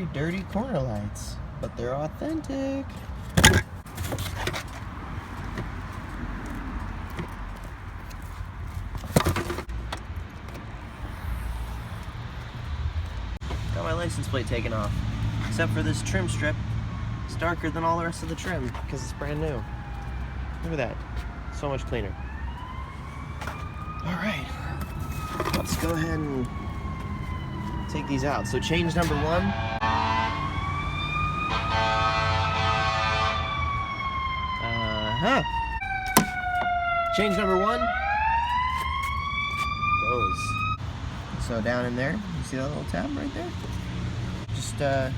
very dirty corner lights, but they're authentic. Got my license plate taken off, except for this trim strip. It's darker than all the rest of the trim because it's brand new. Look at that, so much cleaner. All right, let's go ahead and take these out. So change number 1. Change number 1. Those. So down in there, you see that little tab right there? Just, there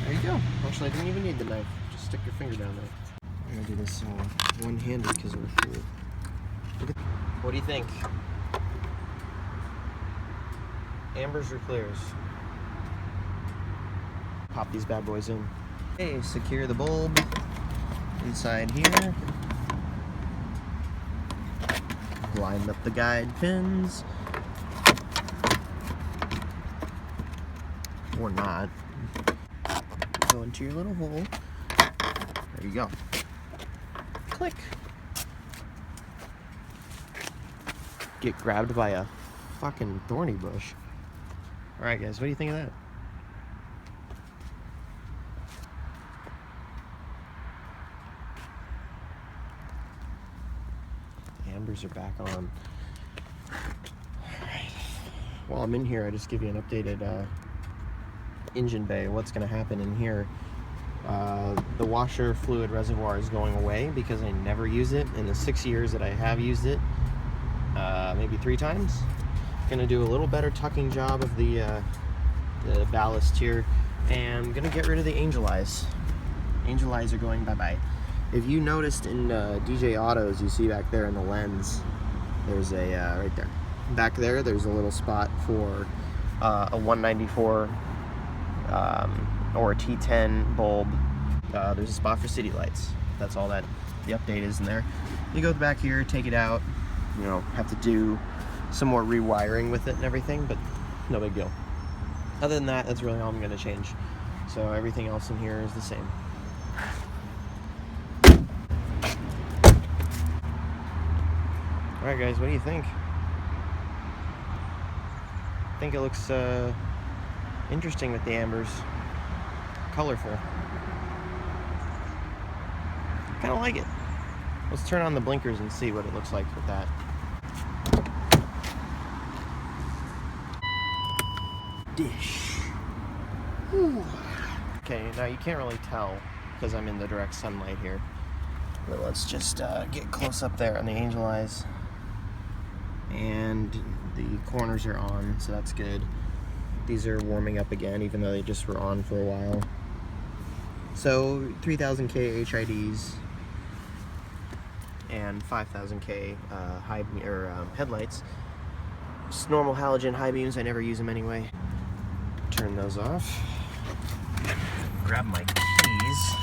you go. Actually, I didn't even need the knife. Just stick your finger down there. I'm gonna do this one-handed because we're cool. What do you think? Ambers or clears? Pop these bad boys in. Okay, secure the bulb inside here. Line up the guide pins. Or not. Go into your little hole. There you go. Click. Get grabbed by a fucking thorny bush. Alright guys, what do you think of that? The ambers are back on. Alright. While I'm in here, I just give you an updated engine bay. What's going to happen in here. The washer fluid reservoir is going away because I never use it. In the 6 years that I have used it, maybe 3 times. Gonna do a little better tucking job of the ballast here, and I'm gonna get rid of the angel eyes. Angel eyes are going bye-bye. If you noticed in DJ Autos, you see back there in the lens, there's a, right there. Back there, there's a little spot for a 194 or a T10 bulb. There's a spot for city lights. That's all that the update is in there. You go back here, take it out, you know, have to do some more rewiring with it and everything, but no big deal. Other than that, that's really all I'm going to change. So everything else in here is the same. Alright guys, what do you think? I think it looks interesting with the ambers. Colorful. Kind of like it. Let's turn on the blinkers and see what it looks like with that. Dish. Whew. Okay, now you can't really tell because I'm in the direct sunlight here. But let's just get close up there on the angel eyes. And the corners are on, so that's good. These are warming up again, even though they just were on for a while. So 3000K HIDs and 5000K headlights. Just normal halogen high beams. I never use them anyway. Turn those off. Grab my keys.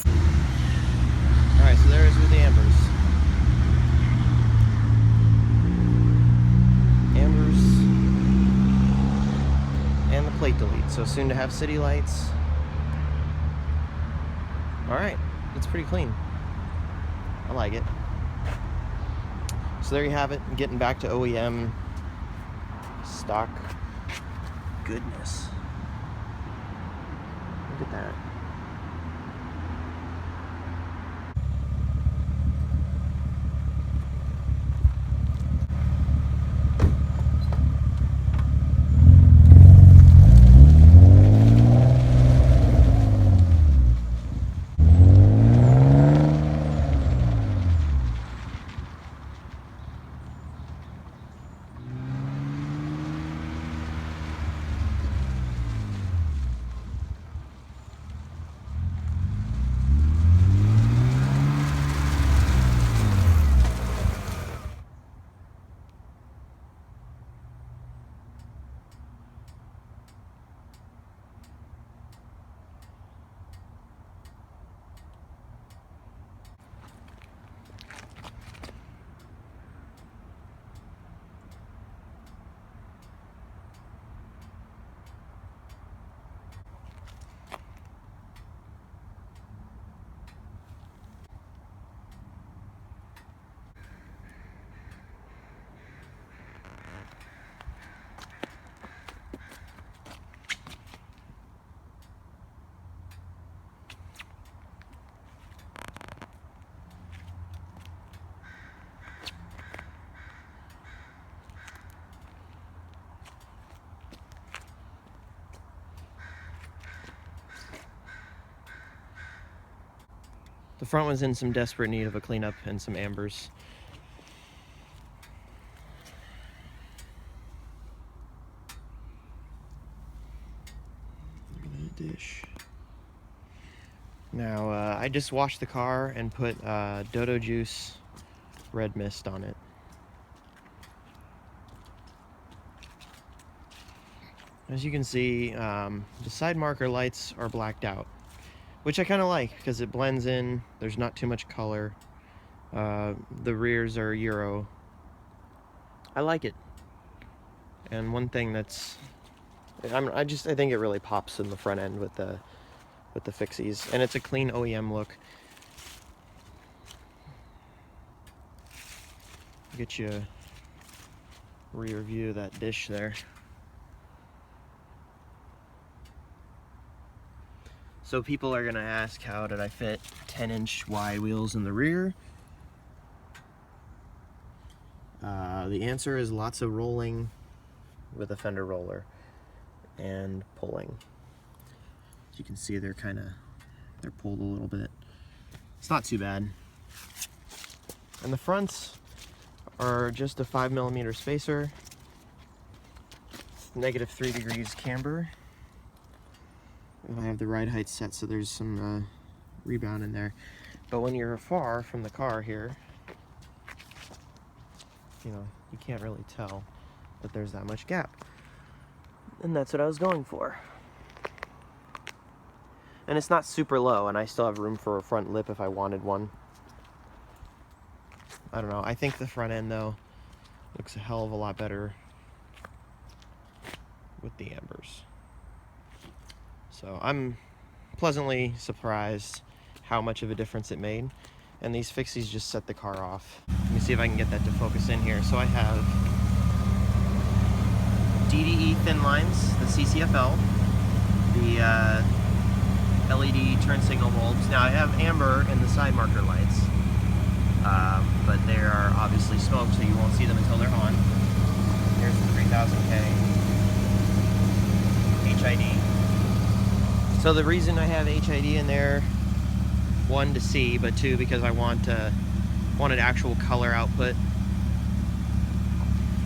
All right, so there's with the ambers. And the plate delete. So soon to have city lights. Alright, it's pretty clean. I like it. So there you have it. Getting back to OEM stock goodness. Look at that. The front one's in some desperate need of a cleanup and some ambers. Look at that dish. Now, I just washed the car and put Dodo Juice red mist on it. As you can see, the side marker lights are blacked out, which I kind of like because it blends in. There's not too much color. The rears are Euro. I like it. And one thing that's, I think it really pops in the front end with the fixies, and it's a clean OEM look. Get you a rear view of that dish there. So people are gonna ask, how did I fit 10-inch wide wheels in the rear? The answer is lots of rolling with a fender roller and pulling. As you can see, they're pulled a little bit. It's not too bad. And the fronts are just a 5mm spacer, -3 degrees camber. And I have the ride height set, so there's some rebound in there. But when you're far from the car here, you know, you can't really tell that there's that much gap. And that's what I was going for. And it's not super low, and I still have room for a front lip if I wanted one. I don't know, I think the front end though looks a hell of a lot better with the ambers. So I'm pleasantly surprised how much of a difference it made. And these fixies just set the car off. Let me see if I can get that to focus in here. So I have DDE thin lines, the CCFL, the LED turn signal bulbs. Now I have amber in the side marker lights, but they are obviously smoked, so you won't see them until they're on. Here's the 3000K HID. So the reason I have HID in there, one, to see, but two, because I wanted actual color output.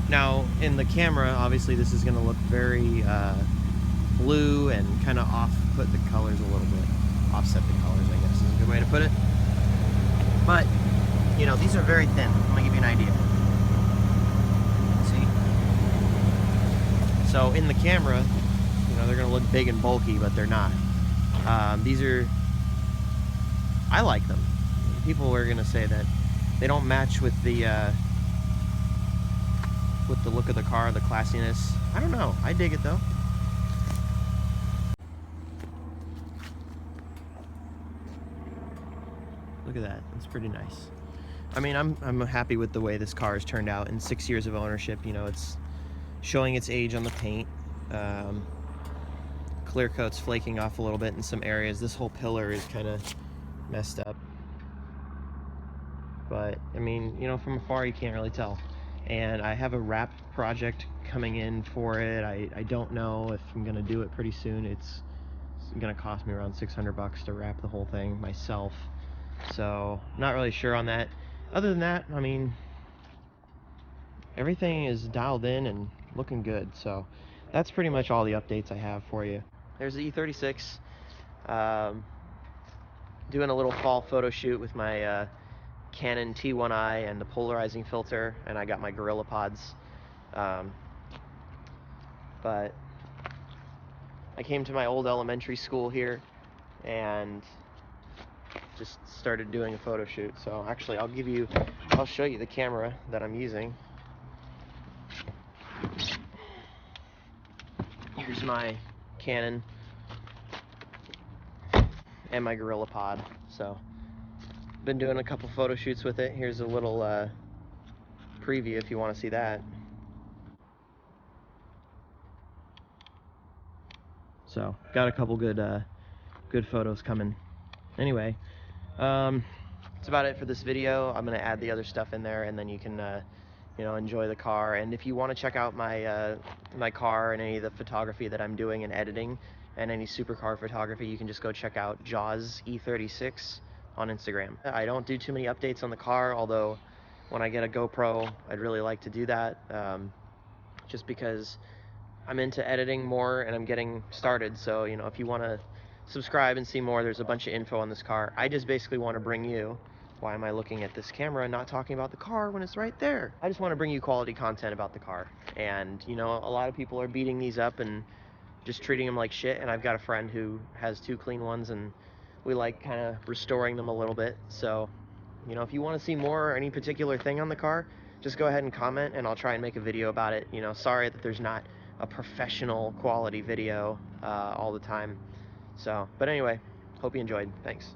Now in the camera, obviously this is going to look very blue and kind of off-put the colors a little bit. Offset the colors, I guess is a good way to put it. But, you know, these are very thin. I'm going to give you an idea. See? So in the camera, you know, they're going to look big and bulky, but they're not. These are, I like them. People are going to say that they don't match with the look of the car, the classiness. I don't know. I dig it though. Look at that. It's pretty nice. I mean, I'm happy with the way this car has turned out in 6 years of ownership. You know, it's showing its age on the paint. Clear coat's flaking off a little bit in some areas. This whole pillar is kind of messed up. But, I mean, you know, from afar you can't really tell. And I have a wrap project coming in for it. I don't know if I'm going to do it pretty soon. It's going to cost me around $600 to wrap the whole thing myself. So, not really sure on that. Other than that, I mean, everything is dialed in and looking good. So, that's pretty much all the updates I have for you. There's the E36. Doing a little fall photo shoot with my Canon T1i and the polarizing filter, and I got my Gorilla Pods. But I came to my old elementary school here and just started doing a photo shoot. So actually I'll show you the camera that I'm using. Here's my Canon and my Gorilla Pod. So been doing a couple photo shoots with it. Here's a little preview if you want to see that. So got a couple good photos coming. Anyway, that's about it for this video. I'm gonna add the other stuff in there, and then you can you know, enjoy the car. And if you want to check out my my car and any of the photography that I'm doing and editing and any supercar photography, you can just go check out Jaws E36 on Instagram. I don't do too many updates on the car, although when I get a GoPro, I'd really like to do that, just because I'm into editing more and I'm getting started. So, you know, if you want to subscribe and see more, there's a bunch of info on this car. I just basically want to bring you, why am I looking at this camera and not talking about the car when it's right there? I just want to bring you quality content about the car. And, you know, a lot of people are beating these up and just treating them like shit. And I've got a friend who has 2 clean ones, and we like kind of restoring them a little bit. So, you know, if you want to see more or any particular thing on the car, just go ahead and comment and I'll try and make a video about it. You know, sorry that there's not a professional quality video all the time. So, but anyway, hope you enjoyed. Thanks.